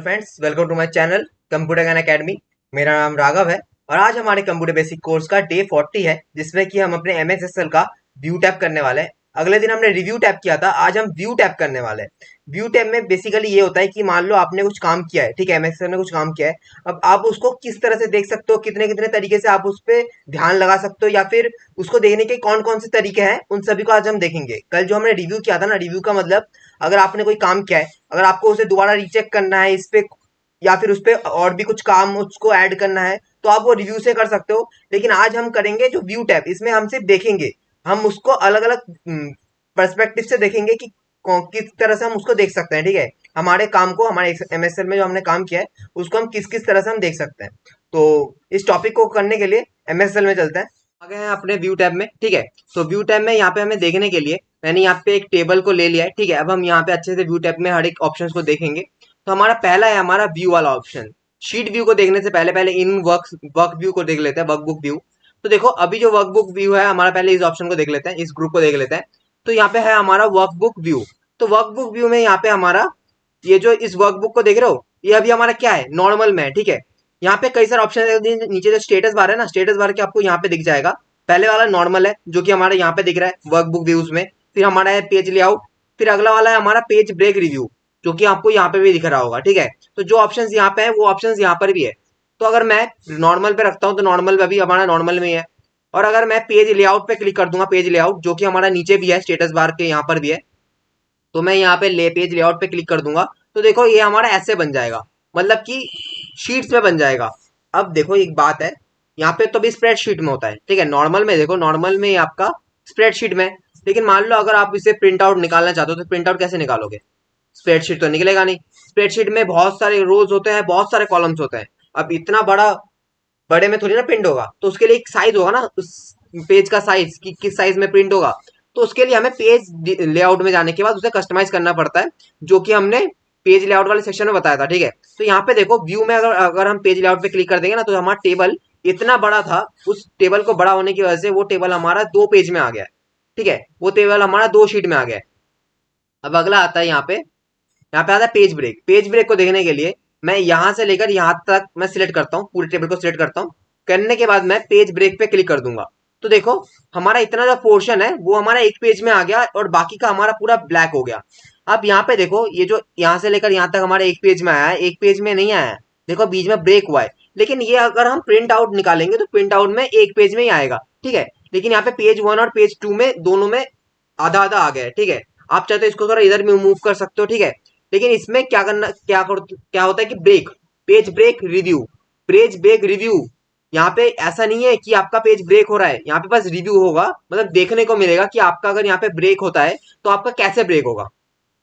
Hello friends, welcome to my channel Computer Gyan Academy. मेरा नाम राघव है और आज हमारे कंप्यूटर बेसिक कोर्स का डे 40 है, जिसमें कि हम अपने एमएस एक्सेल का व्यू टैब करने वाले हैं। अगले दिन हमने रिव्यू टैब किया था, आज हम व्यू टैब करने वाले हैं। व्यू टैब में बेसिकली ये होता है कि मान लो आपने कुछ काम किया है, ठीक है, एमएस एक्सेल में कुछ काम किया है। अब आप उसको किस तरह से देख सकते हो, कितने कितने तरीके से आप उस पर ध्यान लगा सकते हो, या फिर उसको देखने के कौन कौन से तरीके हैं, उन सभी को आज हम देखेंगे। कल जो हमने रिव्यू किया था ना, रिव्यू का मतलब अगर आपने कोई काम किया है, अगर आपको उसे दोबारा रीचेक करना है इस पे, या फिर उस पे और भी कुछ काम उसको ऐड करना है, तो आप वो रिव्यू से कर सकते हो। लेकिन आज हम करेंगे जो व्यू टैब, इसमें हम सिर्फ देखेंगे, हम उसको अलग अलग पर्सपेक्टिव से देखेंगे कि किस तरह से हम उसको देख सकते हैं। ठीक है, हमारे काम को, हमारे एमएसएल में जो हमने काम किया है उसको हम किस किस तरह से हम देख सकते हैं। तो इस टॉपिक को करने के लिए एमएसएल में चलते हैं। आ गए हैं अपने व्यू टैब में। ठीक है, तो व्यू टैब में यहाँ पे हमें देखने के लिए मैंने यहाँ पे एक टेबल को ले लिया है। ठीक है, अब हम यहाँ पे अच्छे से व्यू टैब में हर एक ऑप्शन को देखेंगे। तो हमारा पहला है हमारा व्यू वाला ऑप्शन। शीट व्यू को देखने से पहले पहले इन वर्क व्यू को देख लेते हैं, वर्कबुक व्यू। तो देखो, अभी जो वर्कबुक व्यू है हमारा, पहले इस ऑप्शन को देख लेते हैं, इस ग्रुप को देख लेते हैं। तो यहाँ पे है हमारा वर्कबुक व्यू। तो वर्कबुक व्यू में यहाँ पे हमारा ये जो इस वर्कबुक को देख रहे हो, ये अभी हमारा क्या है, नॉर्मल में है। ठीक है, यहाँ पे कई सारे ऑप्शन है, नीचे जो स्टेटस बार है ना, स्टेटस बार के आपको यहाँ पे दिख जाएगा। पहले वाला नॉर्मल है, जो कि हमारे यहाँ पे दिख रहा है वर्कबुक व्यूज में। फिर हमारा है पेज लेआउट। फिर अगला वाला है हमारा पेज ब्रेक रिव्यू, जो कि आपको यहाँ पे भी दिख रहा होगा। ठीक है, तो जो ऑप्शंस यहाँ पे है वो ऑप्शंस यहाँ पर भी है। तो अगर मैं नॉर्मल पे रखता हूँ तो नॉर्मल पे भी हमारा नॉर्मल में ही है। और अगर मैं पेज लेआउट पे क्लिक कर दूंगा, पेज लेआउट जो कि हमारा नीचे भी है, स्टेटस बार के यहाँ पर भी है, तो मैं यहाँ पे पेज लेआउट पे क्लिक कर दूंगा, तो देखो ये हमारा ऐसे बन जाएगा, मतलब कि शीट्स में बन जाएगा। अब देखो एक बात है, यहाँ पे तो भी स्प्रेडशीट में होता है। ठीक है, नॉर्मल में देखो, नॉर्मल में आपका स्प्रेडशीट में। लेकिन मान लो अगर आप इसे प्रिंट आउट निकालना चाहते हो, तो प्रिंट आउट कैसे निकालोगे? स्प्रेडशीट तो निकलेगा नहीं। स्प्रेडशीट में बहुत सारे रोज होते हैं, बहुत सारे कॉलम्स होते हैं। अब इतना बड़ा, बड़े में थोड़ी ना प्रिंट होगा, तो उसके लिए एक साइज होगा ना, उस पेज का साइज कि किस साइज में प्रिंट होगा। तो उसके लिए हमें पेज लेआउट में जाने के बाद उसे कस्टमाइज करना पड़ता है, जो कि हमने पेज लेआउट वाले सेक्शन में बताया था। ठीक है, तो यहाँ पे देखो व्यू में अगर अगर हम पेज लेआउट पे क्लिक कर देंगे ना, तो हमारा टेबल इतना बड़ा था, उस टेबल को बड़ा होने की वजह से वो टेबल हमारा 2 पेज में आ गया है। ठीक है, वो टेबल हमारा 2 शीट में आ गया है। अब अगला आता है यहाँ पे आता है पेज ब्रेक। पेज ब्रेक को देखने के लिए मैं यहाँ से लेकर यहाँ तक मैं सिलेक्ट करता हूँ, पूरे टेबल को सिलेक्ट करता हूँ। करने के बाद मैं पेज ब्रेक पे क्लिक कर दूंगा। तो देखो, हमारा इतना जो पोर्शन है वो हमारा 1 पेज में आ गया और बाकी का हमारा पूरा ब्लैक हो गया। अब यहाँ पे देखो, ये जो यहाँ से लेकर यहाँ तक हमारे 1 पेज में आया है, 1 पेज में नहीं आया है, देखो बीच में ब्रेक हुआ है। लेकिन ये अगर हम प्रिंट आउट निकालेंगे तो प्रिंट आउट में 1 पेज में ही आएगा। ठीक है, लेकिन यहाँ पे पेज 1 और पेज 2 में दोनों में आधा आधा आ गया है। ठीक है, आप चाहते हो इसको थोड़ा इधर में मूव कर सकते हो। ठीक है, लेकिन इसमें क्या होता है कि break, page break review, page break review. यहाँ पे ऐसा नहीं है कि आपका पेज ब्रेक हो रहा है, यहाँ पे बस रिव्यू होगा, मतलब देखने को मिलेगा कि आपका अगर यहाँ पे ब्रेक होता है तो आपका कैसे ब्रेक होगा।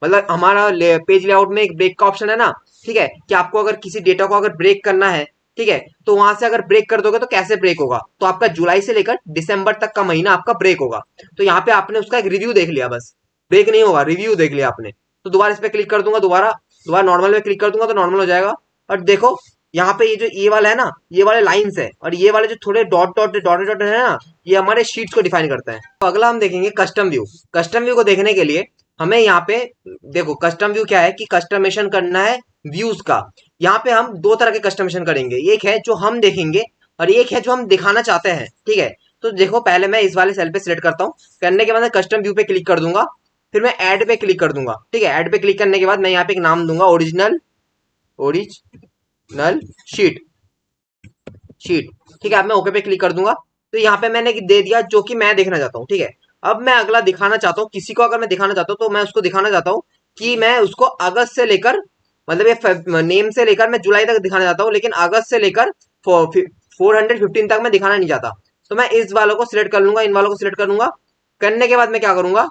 मतलब हमारा पेज लेआउट में एक ब्रेक का ऑप्शन है ना। ठीक है, कि आपको अगर किसी डेटा को अगर ब्रेक करना है, ठीक है, तो वहां से अगर ब्रेक कर दोगे तो कैसे ब्रेक होगा, तो आपका जुलाई से लेकर दिसंबर तक का महीना आपका ब्रेक होगा। तो यहाँ पे आपने उसका एक रिव्यू देख लिया, बस ब्रेक नहीं होगा, रिव्यू देख लिया आपने। तो दोबारा इस पे क्लिक कर दूंगा, दोबारा दोबारा नॉर्मल में क्लिक कर दूंगा तो नॉर्मल हो जाएगा। और देखो यहाँ पे ये जो ये वाला है ना, ये वाले लाइंस है, और ये वाले जो थोड़े डॉट डॉट डॉट डॉट है ना, ये हमारे शीट्स को डिफाइन करते हैं। तो अगला हम देखेंगे कस्टम व्यू। कस्टम व्यू को देखने के लिए हमें यहाँ पे देखो, कस्टम व्यू क्या है कि कस्टमाइजेशन करना है व्यूज का। यहाँ पे हम 2 तरह के कस्टमाइजेशन करेंगे, एक है जो हम देखेंगे और एक है जो हम दिखाना चाहते हैं। ठीक है, तो देखो पहले मैं इस वाले सेल पे सिलेक्ट करता हूँ। करने के बाद मैं कस्टम व्यू पे क्लिक कर दूंगा, फिर मैं ऐड पे क्लिक कर दूंगा। ठीक है, ऐड पे क्लिक करने के बाद मैं यहाँ पे एक नाम दूंगा, ओरिजिनल शीट शीट। ठीक है, अब मैं ओके पे क्लिक कर दूंगा। तो यहाँ पे मैंने दे दिया जो कि मैं देखना चाहता हूँ। ठीक है, अब मैं अगला दिखाना चाहता हूँ, किसी को अगर मैं दिखाना चाहता हूँ तो मैं उसको दिखाना चाहता हूँ कि मैं उसको अगस्त से लेकर, मतलब ये नेम से लेकर मैं जुलाई तक दिखाना चाहता हूँ, लेकिन अगस्त से लेकर 415 तक मैं दिखाना नहीं चाहता। तो मैं इस वालों को सिलेक्ट कर लूंगा, इन वालों को सिलेक्ट कर लूंगा। करने के बाद मैं क्या करूंगा,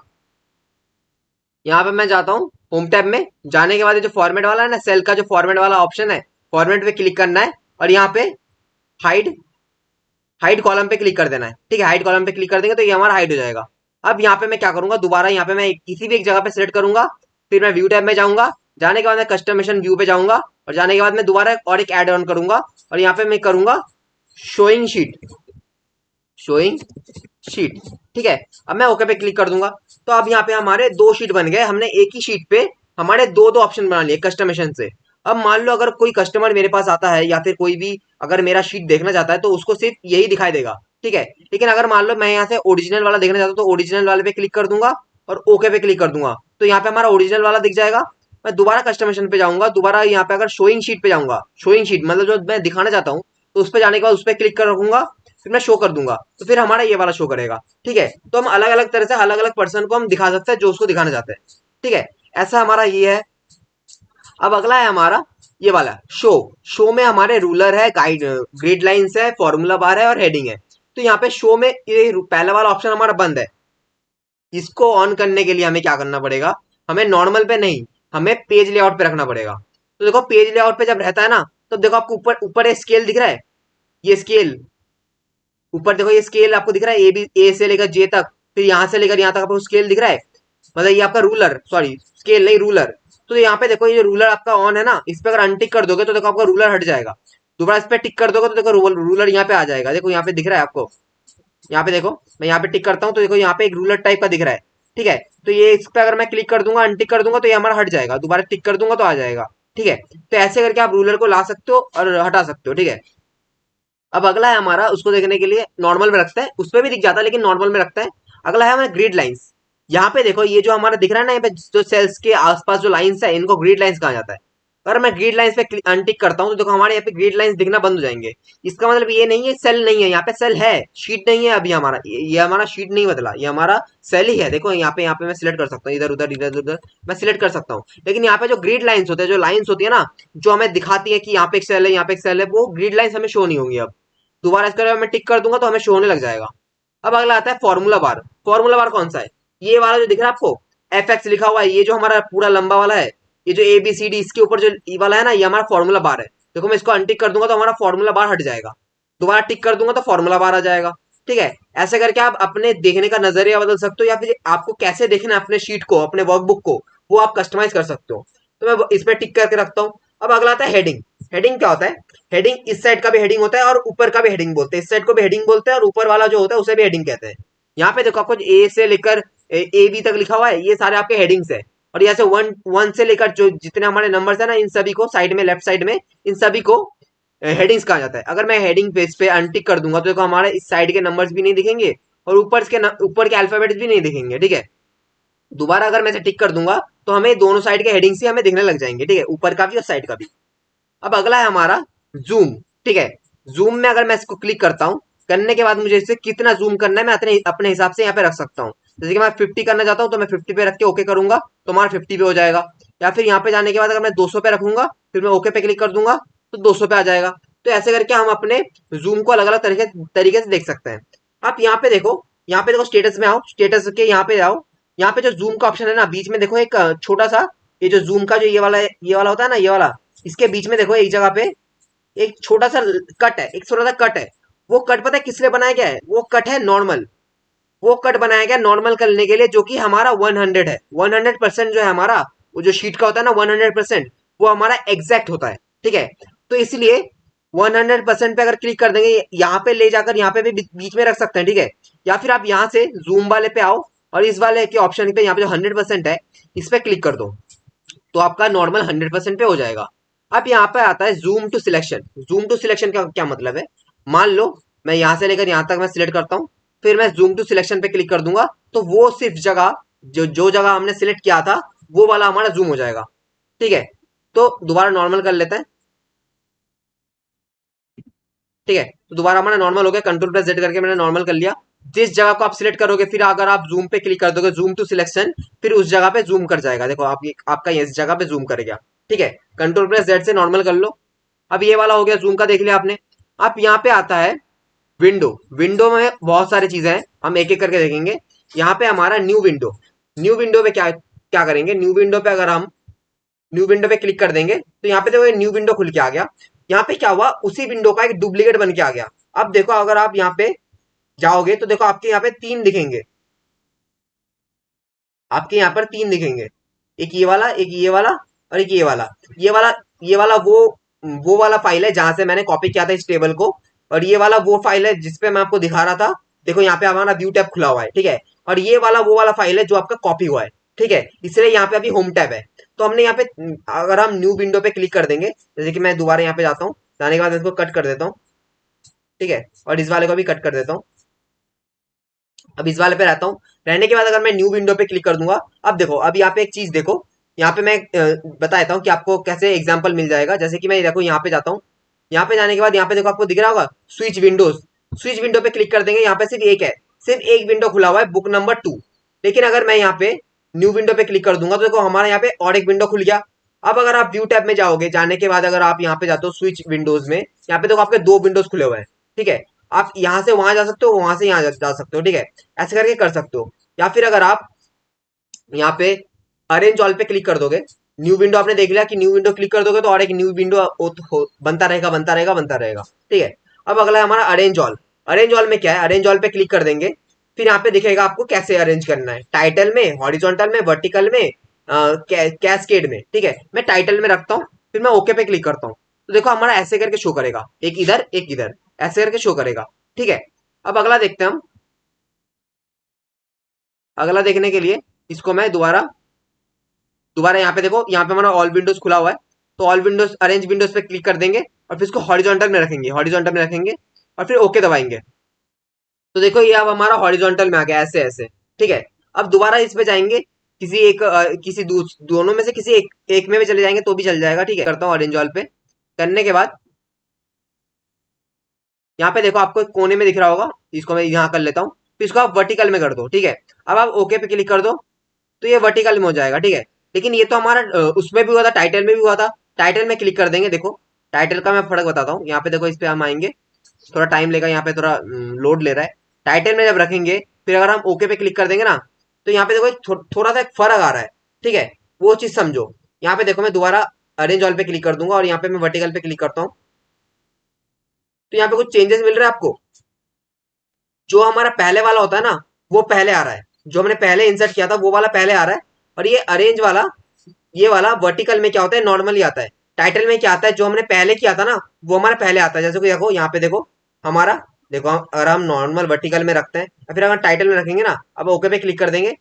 यहाँ पे मैं जाता हूँ होम टैब में। जाने के बाद जो फॉर्मेट वाला है ना, सेल का जो फॉर्मेट वाला ऑप्शन है, फॉर्मेट पे क्लिक करना है और यहाँ पे हाइड हाइड कॉलम पे क्लिक कर देना है। ठीक है, हाइड कॉलम पे क्लिक कर देंगे तो ये हमारा हाइड हो जाएगा। अब यहाँ पे मैं क्या करूंगा, दोबारा यहाँ पे मैं किसी भी एक जगह पे सिलेक्ट करूंगा, फिर मैं व्यू टैब में जाऊंगा। जाने के बाद मैं कस्टमाइजेशन व्यू पे जाऊंगा और जाने के बाद मैं दोबारा और एक ऐड ऑन करूंगा और यहाँ पे मैं करूंगा शोइंग शोइंग शीट। ठीक है, अब मैं ओके पे क्लिक कर दूंगा। तो अब यहाँ पे हमारे 2 शीट बन गए, हमने एक ही शीट पे हमारे दो दो ऑप्शन बना लिए कस्टमाइजेशन से। अब मान लो अगर कोई कस्टमर मेरे पास आता है या फिर कोई भी अगर मेरा शीट देखना चाहता है तो उसको सिर्फ यही दिखाई देगा, ठीक है। लेकिन अगर मान लो मैं यहाँ से ओरिजिनल वाला देखना चाहता हूँ तो ओरिजिनल वाले पे क्लिक कर दूंगा और ओके पे क्लिक कर दूंगा, तो यहाँ पे हमारा ओरिजिनल वाला दिख जाएगा। मैं दोबारा कस्टमाइजेशन पे जाऊंगा, दोबारा यहाँ पे अगर शोइंग शीट पे जाऊंगा, शोइंग शीट मतलब जो मैं दिखाना चाहता हूँ, तो उस पर जाने के बाद उस पर क्लिक कर रखूंगा, फिर मैं शो कर दूंगा, तो फिर हमारा ये वाला शो करेगा, ठीक है। तो हम अलग अलग तरह से अलग अलग पर्सन को हम दिखा सकते हैं जो उसको दिखाना चाहते हैं, ठीक है। ऐसा हमारा ये है। अब अगला है हमारा ये वाला शो। शो में हमारे रूलर है, गाइड ग्रिड लाइंस है, फॉर्मूला बार है और हेडिंग है। तो यहाँ पे शो में ये पहला वाला ऑप्शन हमारा बंद है। इसको ऑन करने के लिए हमें क्या करना पड़ेगा, हमें नॉर्मल पे नहीं, हमें पेज लेआउट पे रखना पड़ेगा। तो देखो पेज लेआउट पे जब रहता है ना, तो देखो आपको ऊपर ऊपर स्केल दिख रहा है, ये स्केल ऊपर देखो, ये स्केल आपको दिख रहा है, ए बी ए से लेकर जे तक, फिर यहाँ से लेकर यहाँ तक आपको स्केल दिख रहा है, मतलब ये आपका रूलर, सॉरी स्केल नहीं रूलर। तो यहाँ पे देखो ये रूलर आपका ऑन है ना, इस पे अगर अनटिक कर दोगे तो देखो आपका रूलर हट जाएगा। दोबारा इस पे टिक कर दोगे तो देखो रूलर यहाँ पे आ जाएगा, देखो यहाँ पे दिख रहा है आपको, यहाँ पे देखो मैं यहाँ पे टिक करता हूँ तो देखो यहाँ पे एक रूलर टाइप का दिख रहा है, ठीक है। तो ये इस पे अगर मैं क्लिक कर दूंगा, अनटिक कर दूंगा तो ये हमारा हट जाएगा, दोबारा टिक कर दूंगा तो आ जाएगा, ठीक है। तो ऐसे करके आप रूलर को ला सकते हो और हटा सकते हो, ठीक है। अब अगला है हमारा, उसको देखने के लिए नॉर्मल में रखते हैं, उस पर भी दिख जाता है लेकिन नॉर्मल में रखते हैं। अगला है हमारा ग्रिड लाइंस। यहाँ पे देखो ये जो हमारा दिख रहा है ना, यहाँ पे जो सेल्स के आसपास जो लाइंस है इनको ग्रिड लाइंस कहा जाता है। अगर मैं ग्रिड लाइंस पे अनटिक करता हूँ तो देखो हमारे यहाँ पे ग्रिड लाइंस दिखना बंद हो जाएंगे। इसका मतलब ये नहीं है सेल नहीं है, यहाँ पे सेल है, शीट नहीं है अभी हमारा, ये हमारा शीट नहीं बदला, ये हमारा सेल ही है। देखो यहाँ पे मैं सिलेक्ट कर सकता हूँ, इधर उधर इधर उधर मैं सिलेक्ट कर सकता हूँ। लेकिन यहाँ पे जो ग्रिड लाइंस होते हैं, जो लाइंस होती है ना, जो हमें दिखाती है कि यहाँ पे एक सेल है, यहाँ पे एक सेल है, वो ग्रिड लाइंस हमें शो नहीं होंगी अब। दोबारा इसका मैं टिक कर दूंगा तो हमें शो होने लग जाएगा। अब अगला आता है फॉर्मूला बार। फॉर्मूला बार कौन सा है, ये वाला जो दिख रहा है आपको, एफ एक्स लिखा हुआ है, ये जो हमारा पूरा लंबा वाला है, ये जो ए बी सी डी इसके ऊपर जो ई वाला है ना, ये हमारा फॉर्मूला बार है। देखो मैं इसको अनटिक कर दूंगा तो हमारा फॉर्मूला बार हट जाएगा, दोबारा टिक कर दूंगा तो फॉर्मूला बार आ जाएगा, ठीक है। ऐसे करके आप अपने देखने का नजरिया बदल सकते हो, या फिर आपको कैसे देखना है अपने शीट को, अपने वर्कबुक को, वो आप कस्टमाइज कर सकते हो। तो मैं इस पर टिक करके रखता हूँ। अब अगला आता है हेडिंग। हेडिंग क्या होता है, हेडिंग इस साइड का भी हेडिंग होता है और ऊपर का भी हेडिंग बोलते हैं, इस साइड को भी हेडिंग बोलते हैं और ऊपर वाला जो होता है उसे भी हेडिंग कहते हैं। यहाँ पे देखो आपको ए से लेकर ए बी तक लिखा हुआ है, ये सारे आपके हेडिंग्स है। और यहाँ से वन वन से लेकर जो जितने हमारे नंबर्स है ना, इन सभी को साइड में, लेफ्ट साइड में, इन सभी को हेडिंग्स कहा जाता है। अगर मैं हेडिंग पेज पे अनटिक कर दूंगा तो देखो हमारे इस साइड के नंबर्स भी नहीं दिखेंगे और ऊपर के अल्फाबेट्स भी नहीं दिखेंगे, ठीक है। दोबारा अगर मैं इसे टिक कर दूंगा तो हमें दोनों साइड के हेडिंग्स ही हमें दिखने लग जाएंगे, ठीक है, ऊपर का भी और साइड का भी। अब अगला है हमारा जूम, ठीक है। जूम में अगर मैं इसको क्लिक करता हूँ, करने के बाद मुझे इसे कितना जूम करना है मैं अपने हिसाब से यहाँ पे रख सकता हूँ। जैसे कि मैं 50 करना चाहता हूँ तो मैं 50 पे रख के ओके करूंगा तो हमारा 50 पे हो जाएगा। या फिर यहाँ पे जाने के बाद अगर मैं 200 पे रखूंगा, फिर मैं ओके पे क्लिक कर दूंगा तो 200 पे आ जाएगा। तो ऐसे करके हम अपने जूम को अलग अलग तरीके से देख सकते हैं। आप यहाँ पे देखो, यहाँ पे देखो स्टेटस में आओ, स्टेटस के यहाँ पे आओ, यहाँ पे जो जूम का ऑप्शन है ना, बीच में देखो एक छोटा सा, ये जो जूम का जो ये वाला होता है ना, ये वाला, इसके बीच में देखो एक जगह पे एक छोटा सा कट है, एक छोटा सा कट है। वो कट पता है किस लिए बनाया गया है, वो कट है नॉर्मल। वो कट बनाया गया नॉर्मल करने के लिए, जो कि हमारा 100 है, 100% जो है हमारा, वो जो शीट का होता है ना 100%, वो हमारा एग्जैक्ट होता है, ठीक है। तो इसलिए 100% पे अगर क्लिक कर देंगे, यहाँ पे ले जाकर यहाँ पे भी बीच में रख सकते हैं, ठीक है। या फिर आप यहाँ से जूम वाले पे आओ और इस वाले के ऑप्शन पे यहाँ पे जो 100% है, इस पे क्लिक कर दो तो आपका नॉर्मल 100% पे हो जाएगा। अब यहाँ पे आता है zoom to selection. Zoom to selection का क्या मतलब है, मान लो मैं यहाँ से लेकर यहाँ तक मैं सिलेक्ट करता हूँ, फिर मैं जूम टू सिलेक्शन पे क्लिक कर दूंगा तो वो सिर्फ जगह, जो जगह हमने सिलेक्ट किया था वो वाला हमारा जूम हो जाएगा, ठीक है। तो दोबारा नॉर्मल कर लेते हैं, ठीक है। तो दोबारा हमारा नॉर्मल हो गया, कंट्रोल प्लस जेड करके मैंने नॉर्मल कर लिया। जिस जगह को आप सिलेक्ट करोगे, फिर अगर आप जूम पे क्लिक कर दोगे, जूम टू सिलेक्शन, फिर उस जगह पे जूम कर जाएगा। देखो आप आपका इस जगह पे जूम करेगा, ठीक है। कंट्रोल प्लस जेड से नॉर्मल कर लो। अब ये वाला हो गया, जूम का देख लिया आपने। अब यहाँ पे आता है विंडो। विंडो में बहुत सारी चीजें हैं, हम एक एक करके देखेंगे। यहाँ पे हमारा न्यू विंडो। न्यू विंडो पे क्या क्या करेंगे, न्यू विंडो पे अगर हम न्यू विंडो पे क्लिक कर देंगे तो यहाँ पे देखो न्यू विंडो खुल के आ गया। यहाँ पे क्या हुआ, उसी विंडो का एक डुप्लीकेट बन के आ गया। अब देखो अगर आप यहाँ पे जाओगे तो देखो आपके यहाँ पे तीन दिखेंगे, आपके यहाँ पर तीन दिखेंगे, एक ये वाला, एक ये वाला और एक ये वाला। ये वाला, ये वाला वो वाला फाइल है जहां से मैंने कॉपी किया था इस टेबल को, और ये वाला वो फाइल है जिसपे मैं आपको दिखा रहा था। देखो यहाँ पे हमारा व्यू टैब खुला हुआ है, ठीक है। और ये वाला वो वाला फाइल है जो आपका कॉपी हुआ है, ठीक है, इसलिए यहाँ पे अभी होम टैब है। तो हमने यहाँ पे अगर हम न्यू विंडो पे क्लिक कर देंगे, जैसे कि मैं दोबारा यहाँ पे जाता हूँ, जाने के बाद इसको कट कर देता हूँ। ठीक है, और इस वाले को भी कट कर देता हूँ। अब इस वाले पे रहता हूँ, रहने के बाद अगर मैं न्यू विंडो पे क्लिक कर दूंगा, अब देखो, अब यहाँ पे एक चीज देखो, यहाँ पे मैं बता देता हूँ कि आपको कैसे एग्जाम्पल मिल जाएगा। जैसे कि मैं देखो यहाँ पे जाता हूँ, यहाँ पे जाने के बाद यहाँ पे देखो आपको दिख रहा होगा स्विच विंडोज। स्विच विंडो पे क्लिक कर देंगे, यहाँ पे सिर्फ एक है, सिर्फ एक विंडो खुला हुआ है, बुक नंबर 2। लेकिन अगर मैं यहाँ पे न्यू विंडो पे क्लिक कर दूंगा तो देखो हमारा यहाँ पे और एक विंडो खुल गया। अब अगर आप व्यू टैब में जाओगे, जाने के बाद अगर आप यहाँ पे जाते हो स्विच विंडोज में, यहाँ पे देखो आपके दो विंडोज खुले हुए हैं। ठीक है, आप यहाँ से वहां जा सकते हो, वहां से यहाँ जा सकते हो। ठीक है, ऐसे करके कर सकते हो। या फिर अगर आप यहाँ पे अरेंज ऑल पे क्लिक कर दोगे, न्यू विंडो आपने देख लिया कि न्यू विंडो क्लिक कर दोगे तो और एक न्यू विंडो बनता रहेगा, बनता रहेगा, बनता रहेगा। ठीक है, अब अगला है हमारा अरेंज ऑल। अरेंज ऑल में क्या है, अरेंज ऑल पे क्लिक कर देंगे, फिर यहाँ पे दिखेगा आपको कैसे अरेंज करना है, टाइटल में, हॉरिजॉन्टल में, वर्टिकल में, कैस्केड में। ठीक है, मैं टाइटल में रखता हूँ, फिर मैं ओके पे क्लिक करता हूँ, तो देखो हमारा ऐसे करके शो करेगा, एक इधर एक इधर, ऐसे करके शो करेगा। ठीक है, अब अगला देखते हैं हम। अगला देखने के लिए इसको मैं दोबारा दोबारा यहाँ पे देखो, यहाँ पे हमारा ऑल विंडोज खुला हुआ है, तो ऑल विंडोज अरेंज विंडोज पे क्लिक कर देंगे और फिर इसको हॉरिजॉन्टल में रखेंगे, हॉरिजॉन्टल में रखेंगे और फिर ओके दबाएंगे। तो देखो ये अब हमारा हॉरिजॉन्टल में आ गया, ऐसे ऐसे। ठीक है, अब दोबारा इस पे जाएंगे, किसी एक दोनों में से किसी एक में भी चले जाएंगे तो भी चल जाएगा। ठीक है, करता हूँ ऑरेंज ऑल पे, करने के बाद यहाँ पे देखो आपको एक कोने में दिख रहा होगा, इसको मैं यहाँ कर लेता हूँ, फिर इसको आप वर्टिकल में कर दो। ठीक है, अब आप ओके पे क्लिक कर दो, तो ये वर्टिकल में हो जाएगा। ठीक है, लेकिन ये तो हमारा उसमें भी हुआ था, टाइटल में भी हुआ था। टाइटल में क्लिक कर देंगे, देखो टाइटल का मैं फर्क बताता हूँ। यहाँ पे देखो, इस पे हम आएंगे, थोड़ा टाइम लेगा, यहाँ पे थोड़ा लोड ले रहा है। टाइटल में जब रखेंगे, फिर अगर हम ओके पे क्लिक कर देंगे ना, तो यहाँ पे देखो थोड़ा सा एक फर्क आ रहा है। ठीक है, वो चीज समझो। यहाँ पे देखो मैं दोबारा अरेंज ऑल पे क्लिक कर दूंगा और यहाँ पे मैं वर्टिकल पे क्लिक करता हूँ, तो यहाँ पे कुछ चेंजेस मिल रहे हैं आपको। जो हमारा पहले वाला होता है ना, वो पहले आ रहा है, जो हमने पहले इंसर्ट किया था वो वाला पहले आ रहा है। और ये अरेंज वाला, ये वाला वर्टिकल में क्या होता है, नॉर्मली आता है। टाइटल में क्या आता है, जो हमने पहले किया था ना वो हमारा पहले आता है। जैसे कि देखो यहाँ पे देखो हमारा, देखो अगर हम नॉर्मल वर्टिकल में रखते हैं या फिर अगर टाइटल में रखेंगे ना, अब ओके पे क्लिक कर देंगे,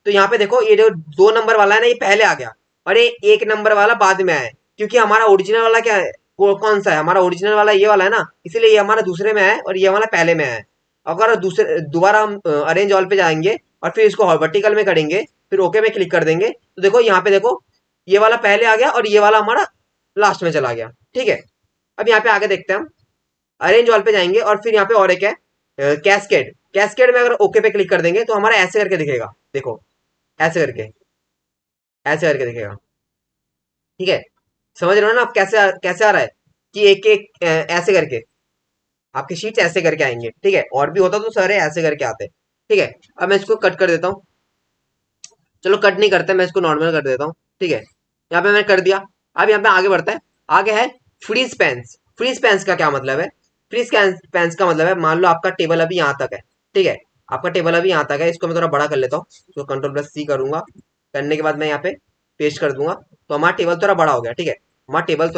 तो यहाँ पे देखो ये जो 2 नंबर वाला है ना, ये पहले आ गया और ये 1 नंबर वाला बाद में आया है। क्योंकि हमारा ओरिजिनल वाला क्या है, कौन सा है, हमारा ओरिजिनल वाला ये वाला है ना, इसीलिए ये हमारा दूसरे में है और ये हमारा पहले में है। अगर दूसरे दोबारा हम अरेंज ऑल पे जाएंगे और फिर इसको वर्टिकल में करेंगे, फिर ओके में क्लिक कर देंगे, तो देखो यहाँ पे देखो ये वाला पहले आ गया और ये वाला हमारा लास्ट में चला गया। ठीक है, अब यहाँ पे आगे देखते हैं हम। अरेंज ऑल पे जाएंगे और फिर यहाँ पे और एक है कैस्केड। कैस्केड में अगर ओके पे क्लिक कर देंगे तो हमारा ऐसे करके दिखेगा, देखो ऐसे करके, ऐसे करके दिखेगा। ठीक है, समझ रहे हो ना आप कैसे कैसे आ रहा है, कि एक एक ऐसे करके आपके शीट्स ऐसे करके आएंगे। ठीक है, और भी होता तो सारे ऐसे करके आते। ठीक है, अब मैं इसको कट कर देता हूँ। चलो कट नहीं करते, मैं इसको नॉर्मल कर देता हूँ। ठीक है, यहाँ पे मैंने कर दिया। अब यहाँ पे आगे बढ़ता है, आगे है फ्रीज पेंस। फ्रीज पेंस का क्या मतलब है, फ्रीज पेंस का मतलब है, मान लो आपका टेबल अभी यहाँ तक है। ठीक है, आपका टेबल अभी यहाँ तक है, इसको मैं थोड़ा बड़ा कर लेता हूँ, इसको कंट्रोल+C करूंगा। करने के बाद मैं यहाँ पे पेस्ट कर दूंगा, तो हमारा टेबल थोड़ा बड़ा हो गया। ठीक है, हमारा टेबल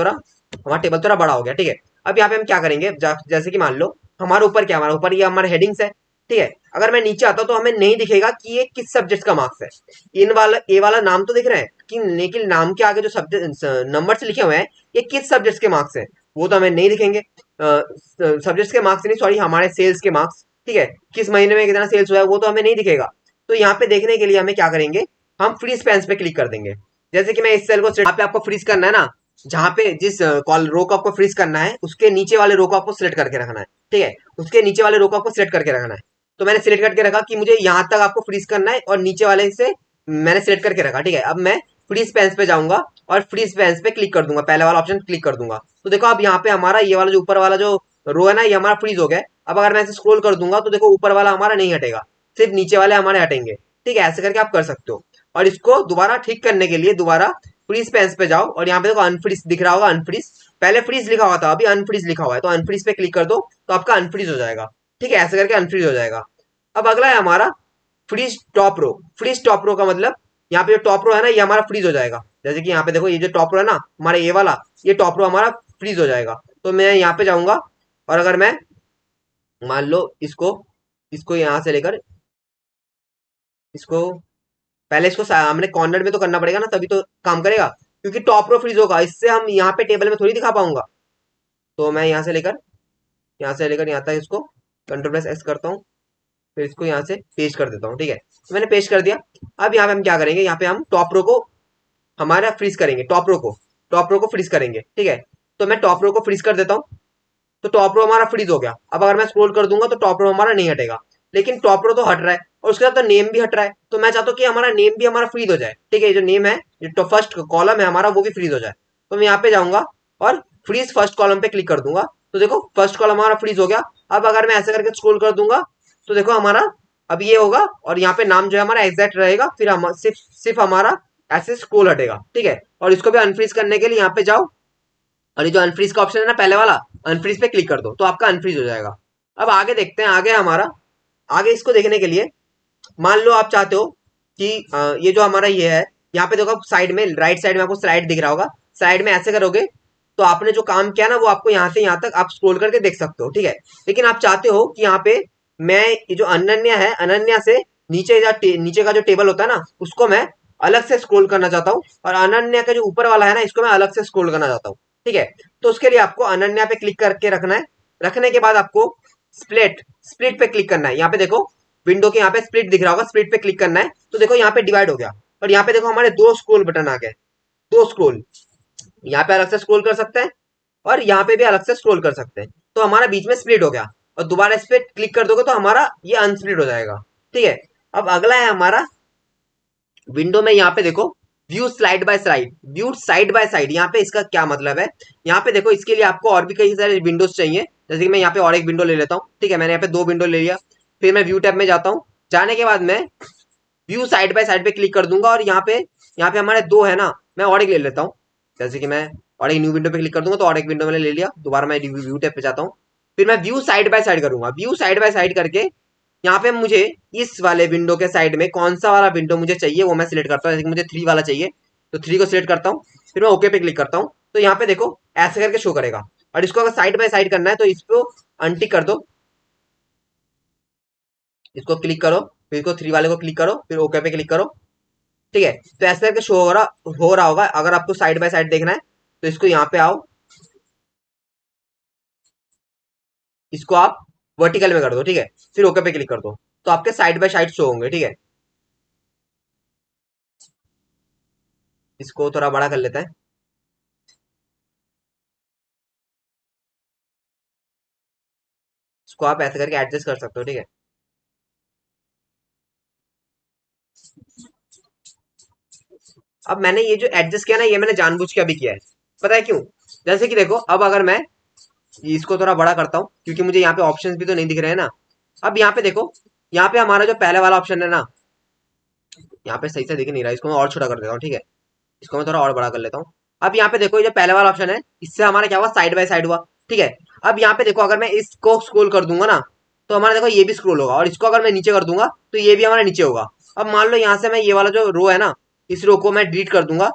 थोड़ा बड़ा हो गया। ठीक है, अब यहाँ पे हम क्या करेंगे, जैसे कि मान लो हमारे ऊपर क्या, हमारे ऊपर ये हमारे हेडिंग्स है। ठीक है, अगर मैं नीचे आता हूँ तो हमें नहीं दिखेगा कि ये किस सब्जेक्ट का मार्क्स है। इन वाला ए वाला नाम तो दिख रहा है कि, लेकिन नाम के आगे जो सब्जेक्ट नंबर से लिखे हुए हैं, ये किस सब्जेक्ट के मार्क्स है, वो तो हमें नहीं दिखेंगे। सब्जेक्ट्स के मार्क्स नहीं, सॉरी, हमारे सेल्स के मार्क्स। ठीक है, किस महीने में कितना सेल्स हुआ है वो तो हमें नहीं दिखेगा। तो यहाँ पे देखने के लिए हमें क्या करेंगे, हम फ्रीज पेंस पे क्लिक कर देंगे। जैसे कि मैं इस सेल को यहाँ पे आपको फ्रीज करना है ना, जहां पे जिस कॉल रो को आपको फ्रीज करना है, उसके नीचे वाले रो को आपको सिलेक्ट करके रखना है। ठीक है, उसके नीचे वाले रो को आपको सिलेक्ट करके रखना है। तो मैंने सिलेक्ट करके रखा कि मुझे यहाँ तक आपको फ्रीज करना है और नीचे वाले से मैंने सिलेक्ट करके रखा। ठीक है, अब मैं फ्रीज पेंस पे जाऊंगा और फ्रीज पेंस पे क्लिक कर दूंगा, पहले वाला ऑप्शन क्लिक कर दूंगा। तो देखो अब यहाँ पे हमारा ये वाला जो ऊपर वाला जो रो है ना, ये हमारा फ्रीज हो गया। अब अगर मैं इसे स्क्रॉल कर दूंगा तो देखो ऊपर वाला हमारा नहीं हटेगा, सिर्फ नीचे वाले हमारे हटेंगे। ठीक है, ऐसे करके आप कर सकते हो। और इसको दोबारा ठीक करने के लिए दोबारा फ्रीज पेंस पे जाओ और यहाँ पे देखो अनफ्रीज दिख रहा होगा, अनफ्रीज। पहले फ्रीज लिखा हुआ था, अभी अनफ्रीज लिखा हुआ है, तो अनफ्रीज पे क्लिक कर दो तो आपका अनफ्रीज हो जाएगा। ठीक है, ऐसे करके अनफ्रीज हो जाएगा। अब अगला है हमारा freeze top row. Freeze top row का मतलब, यहाँ पे जो टॉप रो है ना, ये हमारा फ्रीज हो जाएगा। जैसे कि यहाँ पे देखो ये जो टॉप रो है ना हमारा, ये वाला, ये टॉप रो हमारा फ्रीज हो जाएगा। तो मैं यहाँ पे जाऊंगा और अगर मैं मान लो इसको इसको यहाँ से लेकर इसको पहले इसको हमने कॉर्नर में तो करना पड़ेगा ना, तभी तो काम करेगा, क्योंकि टॉप रो फ्रीज होगा, इससे हम यहाँ पे टेबल में थोड़ी दिखा पाऊंगा। तो मैं यहाँ से लेकर यहाँ तक इसको कंट्रोल प्लस एस करता हूँ, फिर इसको यहाँ से पेस्ट कर देता हूँ। ठीक है, तो मैंने पेस्ट कर दिया। अब यहाँ पे हम क्या करेंगे, यहाँ पे हम टॉप रो को हमारा फ्रीज करेंगे, टॉप रो को फ्रीज करेंगे। ठीक है, तो मैं टॉप रो को फ्रीज कर देता हूँ। तो टॉप रो हमारा फ्रीज हो गया। अब अगर मैं स्क्रॉल कर दूंगा तो टॉप रो हमारा नहीं हटेगा, लेकिन टॉप रो तो हट रहा है और उसके साथ तो नेम भी हट रहा है। तो मैं चाहता हूँ कि हमारा नेम भी हमारा फ्रीज हो जाए। ठीक है, जो नेम है, जो फर्स्ट कॉलम है हमारा, वो भी फ्रीज हो जाए। तो मैं यहाँ पे जाऊंगा और फ्रीज फर्स्ट कॉलम पे क्लिक कर दूंगा। तो देखो फर्स्ट कॉलम हमारा फ्रीज हो गया। अब अगर मैं ऐसे करके स्क्रॉल कर दूंगा तो देखो हमारा अब ये होगा, और यहाँ पे नाम जो है हमारा एग्जैक्ट रहेगा, फिर हम सिर्फ सिर्फ हमारा ऐसे स्क्रॉल हटेगा। ठीक है, और इसको भी अनफ्रीज करने के लिए यहाँ पे जाओ, और ये जो अनफ्रीज का ऑप्शन है ना पहले वाला, अनफ्रीज पे क्लिक कर दो तो आपका अनफ्रीज हो जाएगा। अब आगे देखते हैं, आगे हमारा, आगे इसको देखने के लिए मान लो आप चाहते हो कि ये जो हमारा ये है, यहाँ पे देखो साइड में, राइट साइड में आपको स्लाइड दिख रहा होगा, साइड में ऐसे करोगे तो आपने जो काम किया ना वो आपको यहाँ से यहाँ तक आप स्क्रॉल करके देख सकते हो। ठीक है, लेकिन आप चाहते हो कि यहाँ पे मैं ये जो अनन्या है, अनन्या से नीचे का जो टेबल होता है ना उसको मैं अलग से स्क्रॉल करना चाहता हूँ, और अनन्या का जो ऊपर वाला है ना इसको मैं अलग से स्क्रॉल करना चाहता हूँ। ठीक है, तो उसके लिए आपको अनन्या पे क्लिक करके रखना है। रखने के बाद आपको स्प्लिट स्प्लिट पे क्लिक करना है। यहाँ पे देखो विंडो के यहाँ पे स्प्लिट दिख रहा होगा, स्प्लिट पे क्लिक करना है। तो देखो यहाँ पे डिवाइड हो गया, और यहाँ पे देखो हमारे दो स्क्रोल बटन आ गए, दो स्क्रोल। यहाँ पे अलग से स्क्रॉल कर सकते हैं और यहाँ पे भी अलग से स्क्रॉल कर सकते हैं। तो हमारा बीच में स्प्लिट हो गया, और दोबारा इस पे क्लिक कर दोगे तो हमारा ये अनस्प्लिट हो जाएगा। ठीक है, अब अगला है हमारा विंडो में, यहाँ पे देखो view slide by side, view side by side. यहाँ पे इसका क्या मतलब है, यहाँ पे देखो इसके लिए आपको और भी कई सारे विंडोज चाहिए। जैसे कि मैं यहाँ पे और एक विंडो ले लेता हूँ। ठीक है, मैंने यहाँ पे दो विंडो ले लिया। फिर मैं व्यू टैब में जाता हूँ, जाने के बाद मैं व्यू साइड बाय साइड पे क्लिक कर दूंगा, और यहाँ पे हमारे दो है ना, मैं और एक ले लेता हूँ। जैसे कि मैं और एक न्यू विंडो पे क्लिक कर दूंगा तो और एक विंडो मैंने ले लिया। दोबारा मैं व्यू टैब पे जाता हूँ, फिर मैं व्यू साइड बाय साइड करूंगा। व्यू साइड बाय साइड करके यहाँ पे मुझे इस वाले विंडो के साइड में कौन सा वाला विंडो मुझे चाहिए वो मैं सिलेक्ट करता हूँ। जैसे कि मुझे 3 वाला चाहिए, तो 3 को सिलेक्ट करता हूँ, फिर मैं ओके पे क्लिक करता हूँ। तो यहाँ पे देखो ऐसे करके शो करेगा। और इसको अगर साइड बाय साइड करना है तो इसको अनटिक कर दो, इसको क्लिक करो, फिर इसको 3 वाले को क्लिक करो, फिर ओके पे क्लिक करो। ठीक है, तो ऐसे करके शो हो रहा होगा। अगर आपको साइड बाय साइड देखना है तो इसको यहाँ पे आओ, इसको आप वर्टिकल में कर दो। ठीक है, फिर ओके पे क्लिक कर दो, तो आपके साइड बाय साइड शो होंगे। ठीक है, इसको थोड़ा बड़ा कर लेते हैं। इसको आप ऐसे करके एडजस्ट कर सकते हो। ठीक है, अब मैंने ये जो एडजस्ट किया ना ये मैंने जानबूझ के अभी किया है, पता है क्यों? जैसे कि देखो अब अगर मैं इसको थोड़ा बड़ा करता हूँ, क्योंकि मुझे यहाँ पे ऑप्शंस भी तो नहीं दिख रहे हैं ना। अब यहाँ पे देखो, यहाँ पे हमारा जो पहले वाला ऑप्शन है ना, यहाँ पे सही से दिख नहीं रहा, इसको मैं और छोटा कर देता हूँ। ठीक है, इसको मैं थोड़ा और बड़ा कर लेता हूँ। अब यहाँ पे देखो ये जो पहले वाला ऑप्शन है इससे हमारा क्या हुआ, साइड बाय साइड हुआ। ठीक है, अब यहाँ पे देखो अगर मैं इसको स्क्रॉल कर दूंगा ना तो हमारा देखो ये भी स्क्रॉल होगा, और इसको अगर मैं नीचे कर दूंगा तो ये भी हमारा नीचे होगा। अब मान लो यहाँ से मैं ये वाला जो रो है ना, इस रो को मैं डिलीट कर दूंगा,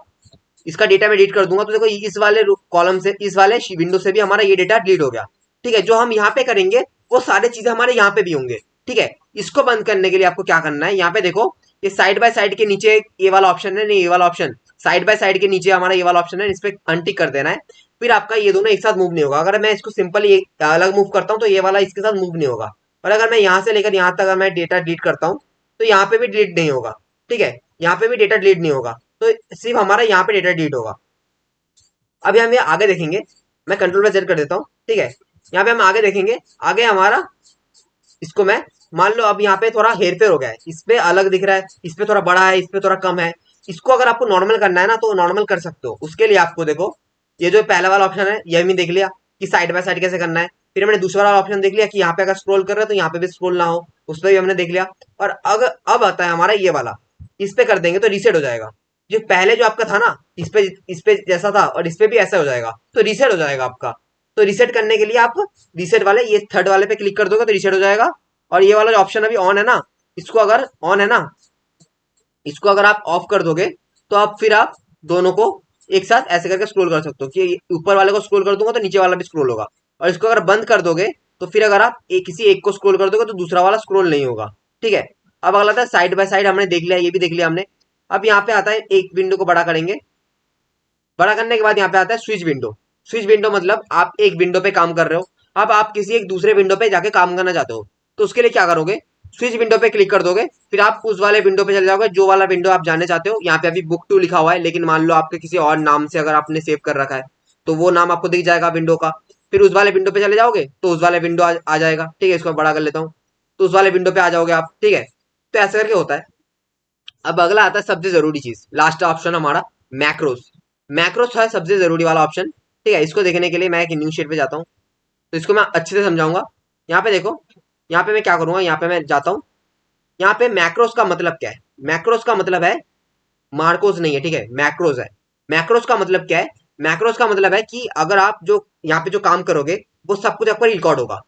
इसका डेटा में डिलीट कर दूंगा, तो देखो इस वाले कॉलम से, इस वाले विंडो से भी हमारा ये डेटा डिलीट हो गया। ठीक है, जो हम यहाँ पे करेंगे वो सारी चीजें हमारे यहाँ पे भी होंगे। ठीक है, इसको बंद करने के लिए आपको क्या करना है, यहाँ पे देखो ये साइड बाय साइड के नीचे ये वाला ऑप्शन है, नहीं ये वाला ऑप्शन, साइड बाय साइड के नीचे हमारा ये वाला ऑप्शन है, इस पे अनटिक कर देना है। फिर आपका ये दोनों एक साथ मूव नहीं होगा। अगर मैं इसको सिंपली अलग मूव करता हूँ तो ये वाला इसके साथ मूव नहीं होगा, और अगर मैं यहाँ से लेकर यहाँ तक अगर मैं डेटा डिलीट करता हूँ तो यहाँ पे भी डिलीट नहीं होगा। ठीक है, यहाँ पे भी डेटा डिलीट नहीं होगा, तो सिर्फ हमारा यहाँ पे डेटा डिलीट होगा। अभी हम ये आगे देखेंगे, मैं कंट्रोल पे जेड कर देता हूँ। ठीक है, यहाँ पे हम आगे देखेंगे, आगे हमारा इसको मैं मान लो अब यहाँ पे थोड़ा हेर फेर हो गया है, इस पे अलग दिख रहा है, इस पे थोड़ा बड़ा है, इस पे थोड़ा कम है। इसको अगर आपको नॉर्मल करना है ना तो नॉर्मल कर सकते हो। उसके लिए आपको देखो ये जो पहला वाला ऑप्शन है ये भी देख लिया कि साइड बाय साइड कैसे करना है। फिर हमने दूसरा वाला ऑप्शन देख लिया कि यहाँ पे अगर स्क्रॉल कर रहे हैं तो यहाँ पे भी स्क्रॉल ना हो, उस पर भी हमने देख लिया। और अगर अब आता है हमारा ये वाला, इस पे कर देंगे तो रीसेट हो जाएगा। जो पहले जो आपका था ना, इस पे जैसा था और इस पे भी ऐसा हो जाएगा, तो रीसेट हो जाएगा आपका। तो रीसेट करने के लिए आप रीसेट वाले ये थर्ड वाले पे क्लिक कर दोगे तो रीसेट हो जाएगा। और ये वाला जो ऑप्शन अभी ऑन है ना, इसको अगर ऑन है ना, इसको अगर आप ऑफ कर दोगे तो आप फिर आप दोनों को एक साथ ऐसे करके स्क्रॉल कर सकते हो कि ऊपर वाले को स्क्रॉल कर दूंगा तो नीचे वाला भी स्क्रॉल होगा। और इसको अगर बंद कर दोगे तो फिर अगर आप किसी एक को स्क्रॉल कर दोगे तो दूसरा वाला स्क्रॉल नहीं होगा। ठीक है, अब अगला था साइड बाय साइड, हमने देख लिया, ये भी देख लिया हमने। अब यहाँ पे आता है, एक विंडो को बड़ा करेंगे, बड़ा करने के बाद यहाँ पे आता है स्विच विंडो। स्विच विंडो मतलब आप एक विंडो पे काम कर रहे हो, अब आप किसी एक दूसरे विंडो पे जाके काम करना चाहते हो, तो उसके लिए क्या करोगे, स्विच विंडो पे क्लिक कर दोगे, फिर आप उस वाले विंडो पे चले जाओगे जो वाला विंडो आप जाने चाहते हो। यहाँ पे अभी बुक टू लिखा हुआ है, लेकिन मान लो आपके किसी और नाम से अगर आपने सेव कर रखा है तो वो नाम आपको दिख जाएगा विंडो का। फिर उस वाले विंडो पे चले जाओगे तो उस वाले विंडो आ जाएगा, ठीक है। इसको बड़ा कर लेता हूँ, तो उस वाले विंडो पे आ जाओगे आप, ठीक है। तो ऐसे करके होता है। अब अगला आता है सबसे जरूरी चीज, लास्ट ऑप्शन हमारा मैक्रोस। मैक्रोस है सबसे जरूरी वाला ऑप्शन, ठीक है। इसको देखने के लिए मैं एक न्यू शीट पे जाता हूँ, तो इसको मैं अच्छे से समझाऊंगा। यहाँ पे देखो, यहाँ पे मैं क्या करूंगा, यहाँ पे मैं जाता हूँ, यहाँ पे मैक्रोस का मतलब क्या है। मैक्रोस का मतलब है, मार्कोस नहीं है, ठीक है, मैक्रोस है। मैक्रोस का मतलब क्या है, मैक्रोस का मतलब है कि अगर आप जो यहाँ पे जो काम करोगे वो सब कुछ आपका रिकॉर्ड होगा।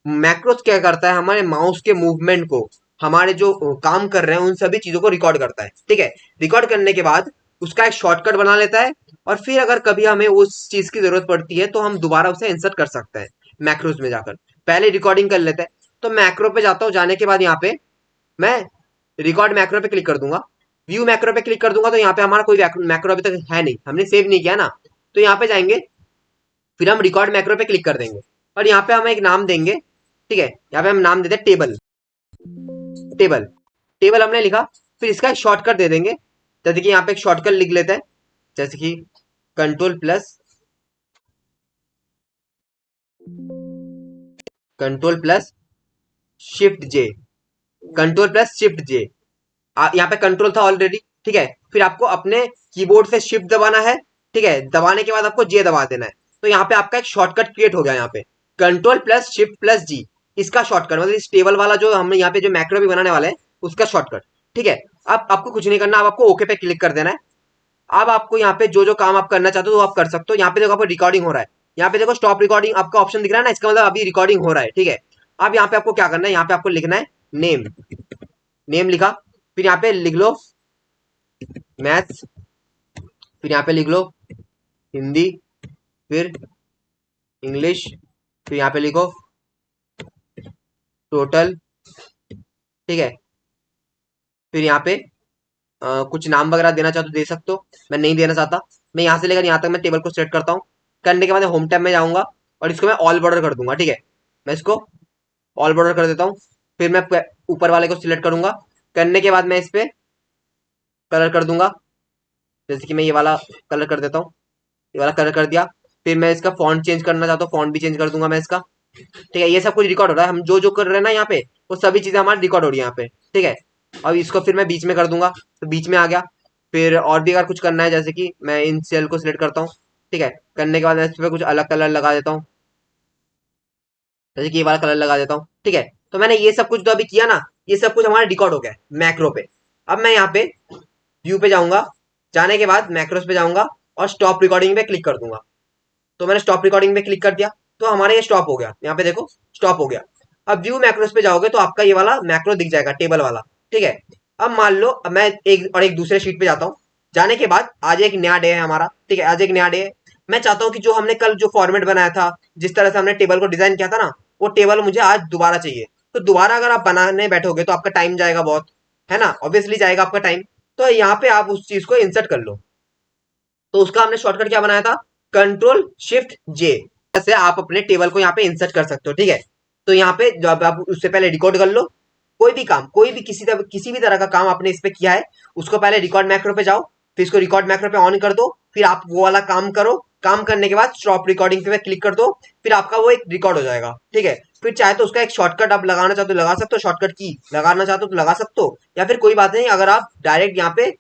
मैक्रोस क्या करता है, हमारे माउस के मूवमेंट को, हमारे जो काम कर रहे हैं उन सभी चीजों को रिकॉर्ड करता है, ठीक है। रिकॉर्ड करने के बाद उसका एक शॉर्टकट बना लेता है, और फिर अगर कभी हमें उस चीज की जरूरत पड़ती है तो हम दोबारा उसे इंसर्ट कर सकते हैं मैक्रोस में जाकर। पहले रिकॉर्डिंग कर लेते हैं, तो मैक्रो पे जाता हूँ, जाने के बाद यहाँ पे मैं रिकॉर्ड मैक्रो पे क्लिक कर दूंगा। व्यू मैक्रो पे क्लिक कर दूंगा, तो यहाँ पे हमारा कोई मैक्रो अभी तक है नहीं, हमने सेव नहीं किया ना। तो यहाँ पे जाएंगे, फिर हम रिकॉर्ड मैक्रो पे क्लिक कर देंगे, और यहाँ पे हम एक नाम देंगे, ठीक है। यहाँ पे हम नाम देते हैं टेबल। टेबल, टेबल हमने लिखा, फिर इसका एक शॉर्टकट दे देंगे। जैसे कि यहाँ पे एक शॉर्टकट लिख लेते हैं, जैसे कि control plus, control plus shift J, control plus shift J. यहाँ पे कंट्रोल था ऑलरेडी, ठीक है। फिर आपको अपने कीबोर्ड से शिफ्ट दबाना है, ठीक है। दबाने के बाद आपको जे दबा देना है, तो यहाँ पे आपका एक शॉर्टकट क्रिएट हो गया। यहाँ पे कंट्रोल प्लस शिफ्ट प्लस जी, इसका शॉर्टकट मतलब इस टेबल वाला जो हम यहाँ पे जो मैक्रो भी बनाने वाले हैं उसका शॉर्टकट, ठीक है। अब आपको कुछ नहीं करना, अब आपको ओके पे क्लिक कर देना है। अब आपको यहाँ पे जो जो काम आप करना चाहते हो वो आप कर सकते हो। यहाँ पे देखो आपको रिकॉर्डिंग हो रहा है, यहाँ पे देखो स्टॉप रिकॉर्डिंग आपका ऑप्शन दिख रहा है ना, इसका मतलब अभी रिकॉर्डिंग हो रहा है, ठीक है। अब यहाँ पे आपको क्या करना है, यहाँ पे आपको लिखना है नेम। नेम लिखा, फिर यहाँ पे लिख लो मैथ्स, फिर यहाँ पे लिख लो हिंदी, फिर इंग्लिश, फिर यहाँ पे लिखो टोटल, ठीक है। फिर यहाँ पे कुछ नाम वगैरह देना चाहते हो दे सकते हो, मैं नहीं देना चाहता। मैं यहाँ से लेकर यहाँ तक मैं टेबल को सेलेक्ट करता हूँ। करने के बाद होम टैब में जाऊंगा, और इसको मैं ऑल बॉर्डर कर दूंगा, ठीक है। मैं इसको ऑल बॉर्डर कर देता हूँ। फिर मैं ऊपर वाले को सिलेक्ट करूंगा, करने के बाद मैं इस पे कलर कर दूंगा। जैसे कि मैं ये वाला कलर कर देता हूँ, ये वाला कलर कर दिया। फिर मैं इसका फॉन्ट चेंज करना चाहता हूँ, फॉन्ट भी चेंज कर दूंगा मैं इसका, ठीक है। ये सब कुछ रिकॉर्ड हो रहा है, हम जो जो कर रहे हैं ना यहाँ पे वो सभी चीजें हमारी रिकॉर्ड हो रही है यहाँ पे, ठीक है। अब इसको फिर मैं बीच में कर दूंगा, तो बीच में आ गया। फिर और भी अगर कुछ करना है, जैसे कि मैं इन सेल को सिलेक्ट करता हूँ, ठीक है। करने के बाद मैं इस पे कुछ अलग कलर लगा देता हूँ, जैसे कि ये वाला कलर लगा देता हूँ, ठीक है। तो मैंने ये सब कुछ जो अभी किया ना, ये सब कुछ हमारा रिकॉर्ड हो गया मैक्रो पे। अब मैं यहाँ पे व्यू पे जाऊंगा, जाने के बाद मैक्रोस पे जाऊंगा और स्टॉप रिकॉर्डिंग पे क्लिक कर दूंगा। तो मैंने स्टॉप रिकॉर्डिंग पे क्लिक कर दिया, तो हमारा ये स्टॉप हो गया, यहाँ पे देखो स्टॉप हो गया। अब व्यू मैक्रोस पे जाओगे तो आपका ये वाला मैक्रो दिख जाएगा, टेबल वाला, ठीक है। अब मान लो, अब मैं एक दूसरे शीट पे जाता हूँ। जाने के बाद आज एक नया डे है हमारा, ठीक है, आज एक नया डे है। मैं चाहता हूँ कि जो हमने कल जो फॉर्मेट बनाया था, जिस तरह से हमने टेबल को डिजाइन किया था ना, वो टेबल मुझे आज दोबारा चाहिए। तो दोबारा अगर आप बनाने बैठोगे तो आपका टाइम जाएगा बहुत, है ना, ऑब्वियसली जाएगा आपका टाइम। तो यहाँ पे आप उस चीज को इंसर्ट कर लो। तो उसका हमने शॉर्टकट क्या बनाया था, कंट्रोल शिफ्ट जे से आप अपने टेबल को यहाँ पे इंसर्ट कर सकते हो, ठीक है। तो यहाँ पे जब आप उससे पहले रिकॉर्ड कर लो, कोई भी काम, कोई भी किसी भी तरह का काम आपने इस पे किया है, उसको पहले रिकॉर्ड मैक्रो पे जाओ, फिर इसको रिकॉर्ड मैक्रो पे ऑन कर दो, फिर आप वो वाला काम करो। काम करने के बाद स्टॉप रिकॉर्डिंग पे क्लिक कर दो, फिर आपका वो एक रिकॉर्ड हो जाएगा, ठीक है। फिर चाहे तो उसका एक शॉर्टकट आप लगाना चाहते हो लगा सकते हो, शॉर्टकट की लगाना चाहते हो तो लगा सकते हो, या फिर कोई बात नहीं, अगर आप डायरेक्ट यहाँ पे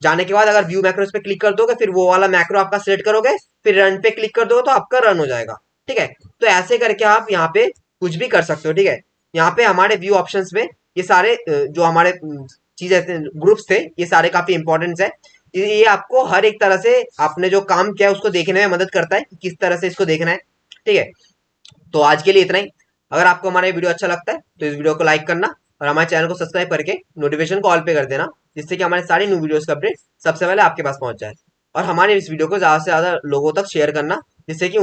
जाने के बाद अगर व्यू मैक्रोस पे क्लिक कर दोगे, फिर वो वाला मैक्रो आपका सिलेक्ट करोगे, फिर रन पे क्लिक कर दोगे तो आपका रन हो जाएगा, ठीक है। तो ऐसे करके आप यहाँ पे कुछ भी कर सकते हो, ठीक है। यहाँ पे हमारे व्यू ऑप्शंस में ये सारे जो हमारे चीजें ग्रुप्स थे, ये सारे काफी इंपॉर्टेंट है। ये आपको हर एक तरह से आपने जो काम किया है उसको देखने में मदद करता है कि किस तरह से इसको देखना है, ठीक है। तो आज के लिए इतना ही। अगर आपको हमारा वीडियो अच्छा लगता है तो इस वीडियो को लाइक करना, और हमारे चैनल को सब्सक्राइब करके नोटिफिकेशन को ऑल पे कर देना, जिससे कि हमारे सारे न्यू वीडियोस का अपडेट सबसे पहले आपके पास पहुंच जाए। और हमारे इस वीडियो को ज्यादा से ज्यादा लोगों तक शेयर करना, जिससे कि